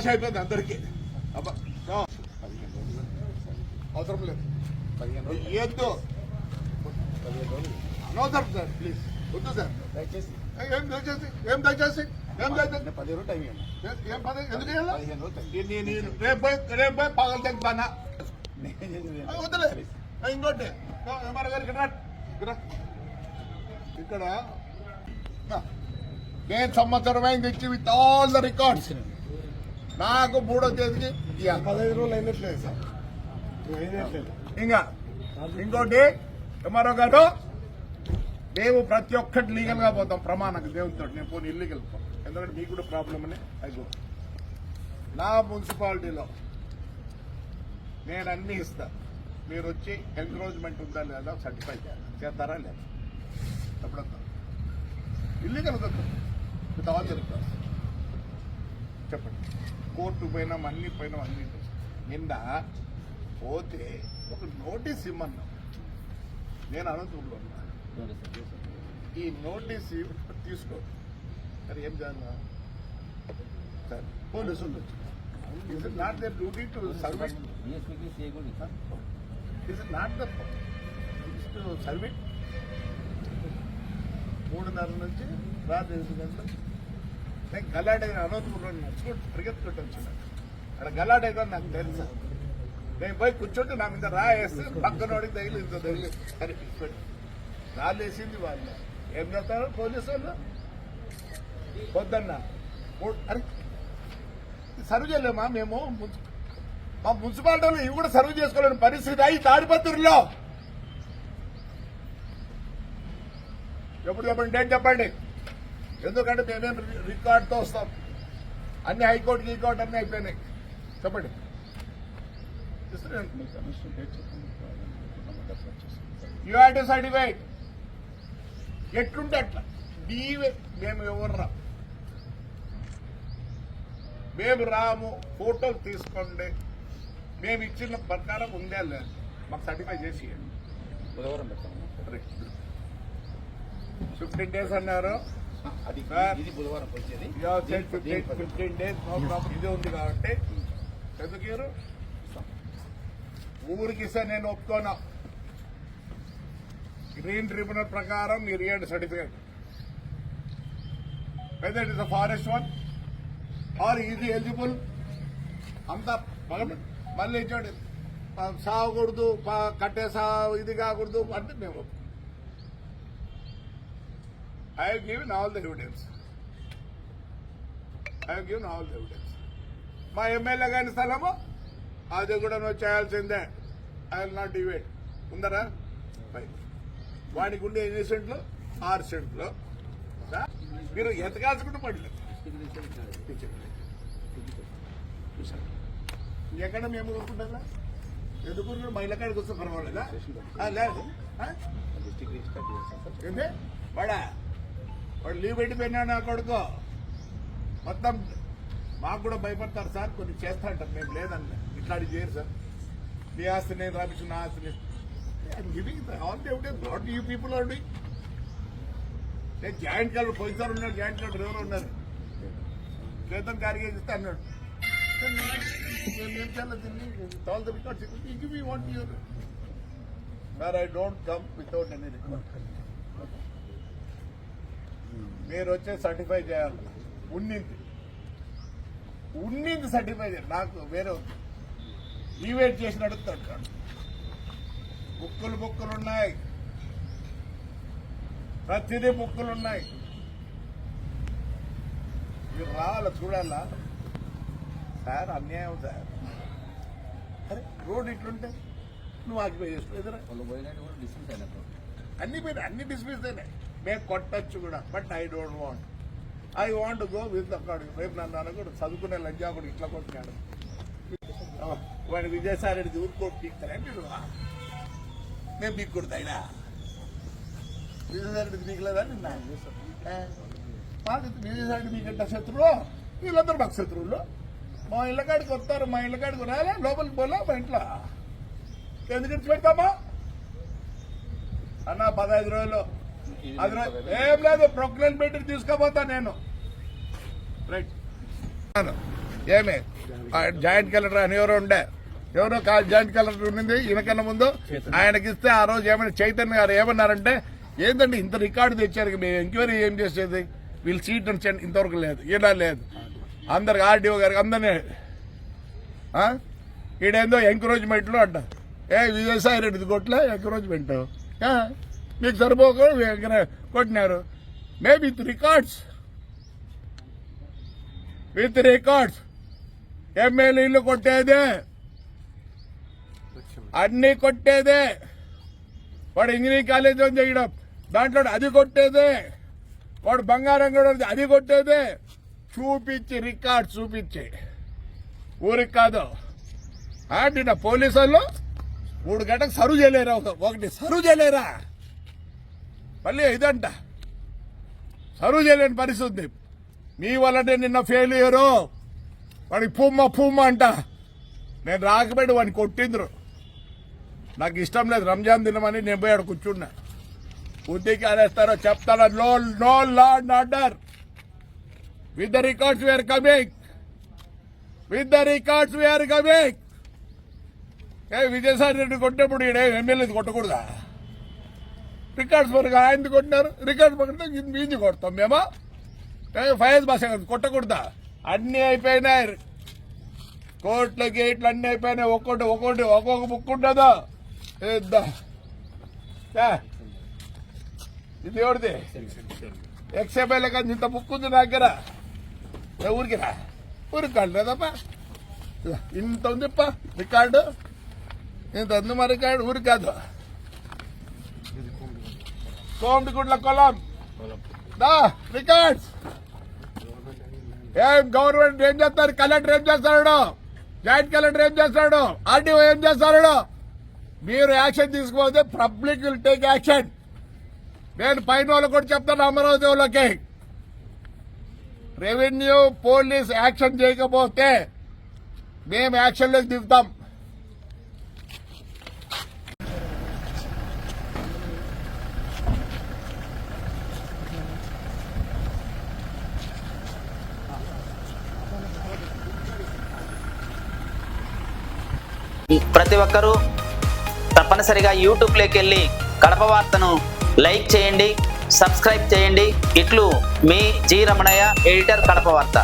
ఆశ అయిపోయింది అందరికీ. అవసరం లేదు, ఏదో అనవసరం సార్, ప్లీజ్ వద్దు సార్. దయచేసి ఏం దయచేసి ఏం 10 రోజులు టైం ఇవ్వండి. ఏం 10 ఎందుకు ఇవ్వాలి? రేపు పగలు తెగిపోనా వద్దులే. ఇంకోటి ఎంఆర్ గారు ఇక్కడ నేను సంవత్సరం అయింది ఇచ్చి విత్ ఆల్ ద రికార్డ్స్. నాకు 3వ తేదీకి 15 రోజులు అయినట్లేదు సార్. ఇంకా ఇంకోటి ఎంఆర్ఓ గారు, మేము ప్రతి ఒక్కటి లీగల్ గా పోతాం ప్రమాణంగా దేవుడితో. నేను పోనీ ఇల్లీగల్ పోతాం, ఎందుకంటే మీకు కూడా ప్రాబ్లం అని అయిపో. నా మున్సిపాలిటీలో నేను అన్ని ఇస్తా, మీరు వచ్చి ఎంక్రోచ్మెంట్ ఉందా లేదా సర్టిఫై చేస్తారా లేదా, ఎప్పుడొద్దాం illegal with all the records. చెప్పండి, కోర్టు పోయినాం, అన్ని పోయినాం, అన్ని నిన్న పోతే ఒక నోటీస్ ఇమ్మన్నా. నేను అనంతపురంలో ఉన్నా, ఈ నోటీస్ తీసుకో. మరి ఏం చేయాలి సార్? పోలీసులు is it not their duty to service? Is it not the service? 3:30 నుంచి రాత్రి 8 గంటలు నేను గలాట్ అయిన అనంతపురం నడుచుకుంటూ పరిగెత్తుకుంటూ వచ్చినాను. అక్కడ గలాట్ అయితే నాకు తెలుసా? నేను పోయి కూర్చుంటే నా మీద రాయేస్తే పక్కనోడికి తగిలి ఇంత తగిలి కనిపిస్తుంది. రాళ్ళు వేసింది వాళ్ళు. ఏం చేస్తారు పోలీసు వాళ్ళు? వద్దన్నా అరే సర్వ్ చేయలేమా మేము? మా మున్సిపాలిటీలో ఇవి కూడా సర్వ్ చేసుకోలేని పరిస్థితి అయి తాడిపత్రిలో. ఎప్పుడు చెప్పండి, డేట్ చెప్పండి. ఎందుకంటే మేమేం రికార్డుతో వస్తాం. అన్ని హైకోర్టు గీకోర్టు అన్నీ అయిపోయినాయి. చెప్పండి. You have to certify. ఎట్లుంటే అట్లా మేము ఎవర్రా, మేము రాము, ఫోటోలు తీసుకోండి, మేము ఇచ్చిన ప్రకారం ఉందే లేదు, మాకు సర్టిఫై చేసి 15 days అన్నారు. 15 days నో ప్రాబ్లం. ఇది ఉంది కాబట్టి ఎందుకు ఊరికి ఇస్తే నేను ఒప్పుకోను. గ్రీన్ ట్రిబ్యునల్ ప్రకారం మీరు ఇవ్వండి certificate. Whether it is the forest one or is eligible అంతా మళ్ళీ ఇచ్చాడు. సాగకూడదు, కట్టే ఇది కాకూడదు అంటే మేము I have given all the evidence. మా ఎమ్మెల్యే గారి స్థలము అది కూడా నువ్వు చేయాల్సిందే. I will not divide. ఉందరా వాడికి ఉండే ఎన్ని సెంట్లు? 6 సెంట్లు. మీరు ఎతకాల్సుకుంటూ పడలేదు. ఎక్కడ మేము ఊరుకుంటారా? ఎందుకు మహిళ కాడికి వస్తే పర్వాలేదా? లేదు ఏంటి వాడు లీవ్ పెట్టిపోయినాడు నా కొడుకు. మొత్తం మాకు కూడా భయపడతారు సార్, కొన్ని చేస్తా అంటారు. మేము లేదన్నా ఇట్లాంటి చేయరు సార్. మీ ఆస్తి నేను రాపించు, నా ఆస్తి all the evidence. What you people are doing? నేను జాయింట్ కలెక్టర్ పోయిసారి ఉన్నాడు, జాయింట్ కలెక్టర్ ఎవరు ఉన్నారు, కేతన్ కార్గే ఇస్తే అన్నాడు. ఏం చేయాలి దీన్ని? All the records what you're sir. I don't come without any record. మీరు వచ్చే సర్టిఫై చేయాలి. ఉన్నింది సర్టిఫై చేయాలి. నాకు వేరే ఈవేట్ చేసి నడుస్తాడు. బుక్కులు ఉన్నాయి, ప్రతిదీ బుక్కులు ఉన్నాయి. మీరు రావాలా, చూడాలా సార్? అన్యాయం సార్. అరే రోడ్ ఇట్లుంటే నువ్వు ఆక్యుపై చేసుకో. ఎదురా అన్ని డిస్మిస్ అయినాయి. మేము కొట్టచ్చు కూడా, but I don't want. I want go with అక్కడ. రేపు నన్ను కూడా చదువుకునే లంజా కూడా ఇట్లా కొట్టినాడు. వాడి విజయసాయి రెడ్డి ఊరుకోటి పీక్తారంటే మేము పీక్కుడతా. అయినా విజయసాయి రెడ్డి పీకలేదా నిన్న? విజయసాయి రెడ్డి మీకంటే శత్రువు, వీళ్ళందరూ మాకు శత్రువులు. మా ఇళ్ళకాడికి వస్తారు, మా ఇళ్ళకాడికి రాలే, లోపలికి పోలే మా ఇంట్లో ఎందుకు ఇచ్చి పెడతామా అన్న? 15 రోజులు ఏం లేదు, ప్రొక్లైన్ పెట్టి తీసుకోపోతా నేను. రైట్ ఏమి జాయింట్ కలెక్టర్ అని ఎవరో ఉండే ఎవరో జాయింట్ కలెక్టర్ ఉండింది ఈయనకన్నా ముందు ఆయనకి ఇస్తే ఆ రోజు ఏమైనా చైతన్య గారు ఏమన్నారంటే ఏంటంటే ఇంత రికార్డు తెచ్చారు మేము ఎంక్వైరీ ఏం చేసేది వీళ్ళు సీట్ అని ఇంతవరకు లేదు ఇలా లేదు అందరికి ఆర్డీఓ గారికి అందరినీ ఈడేందో ఎంకరేజ్మెంట్లు అంట విజయసాయి రెడ్డి కొట్లే ఎంకరేజ్మెంట్ మీకు సరిపోక కొట్టినారు మేబీ విత్ రికార్డ్స్ ఎమ్మెల్యేలు కొట్టేదే అన్ని కొట్టేదే వాడు ఇంజనీరింగ్ కాలేజ్ చేయడం దాంట్లో అది కొట్టేదే వాడు బంగారం కూడా అది కొట్టేదే చూపించి రికార్డ్ చూపించి ఊరికి కాదు నిన్న పోలీసు వాళ్ళు 3 గంటలకు సర్వ్ చేయలేరా ఒకటి సర్వ్ చేయలేరా మళ్ళీ ఇదంట సర్వ్ చేయలేని పరిస్థితి మీ వల్లనే నిన్న ఫెయిల్యూరు వాడికి పూమ్మ అంట నేను రాకపోయి వాడిని కొట్టిండ్రు నాకు ఇష్టం లేదు రంజాన్ దినమని నేను పోయి ఆడ కూర్చున్నా బుద్ధికి ఆరేస్తారో చెప్తారా no law and order with the records we're coming Vijayasai Reddy కొట్టినప్పుడు ఈడ ఎమ్మెల్యేది కొట్టకూడదా రికార్డ్స్ పరంగా ఆయన కొట్టినారు రికార్డ్స్ పక్కన మీది కొడతాం మేమా ఫైజ్ భాష కొట్టకూడదా అన్ని అయిపోయినాయి కోర్టులు గేట్లు అన్ని అయిపోయినాయి ఒక్కొక్క బుక్ ఉంటుందా ఇది ఎవరిది ఎక్స్ఎంఎల్ఏ కానీ ఇంత బుక్ ఉంది నా దగ్గర ఊరికి కాదు లేదప్పా ఇంత ఉందిప్ప రికార్డు ఇంత ఉంది మా రికార్డు ఊరికి కాదు కోమటిగుడ్ల కొలం రికార్డ్స్ ఏం గవర్నమెంట్ ఏం చేస్తారు కలెక్టర్ ఏం చేస్తాడు జాయింట్ కలెక్టర్ ఏం చేస్తాడు ఆర్డీఓ ఏం చేస్తాడు మీరు యాక్షన్ తీసుకోకపోతే పబ్లిక్ విల్ టేక్ యాక్షన్ నేను పైన వాళ్ళు కూడా చెప్తాను అమరావతి వాళ్ళకి రెవెన్యూ పోలీస్ యాక్షన్ చేయకపోతే మేము యాక్షన్లోకి దిగుతాం ప్రతి ఒక్కరూ తప్పనిసరిగా యూట్యూబ్లోకి వెళ్ళి కడప వార్తను లైక్ చేయండి, సబ్స్క్రైబ్ చేయండి. ఇట్లు మీ జి రమణయ్య, ఎడిటర్, కడప వార్త.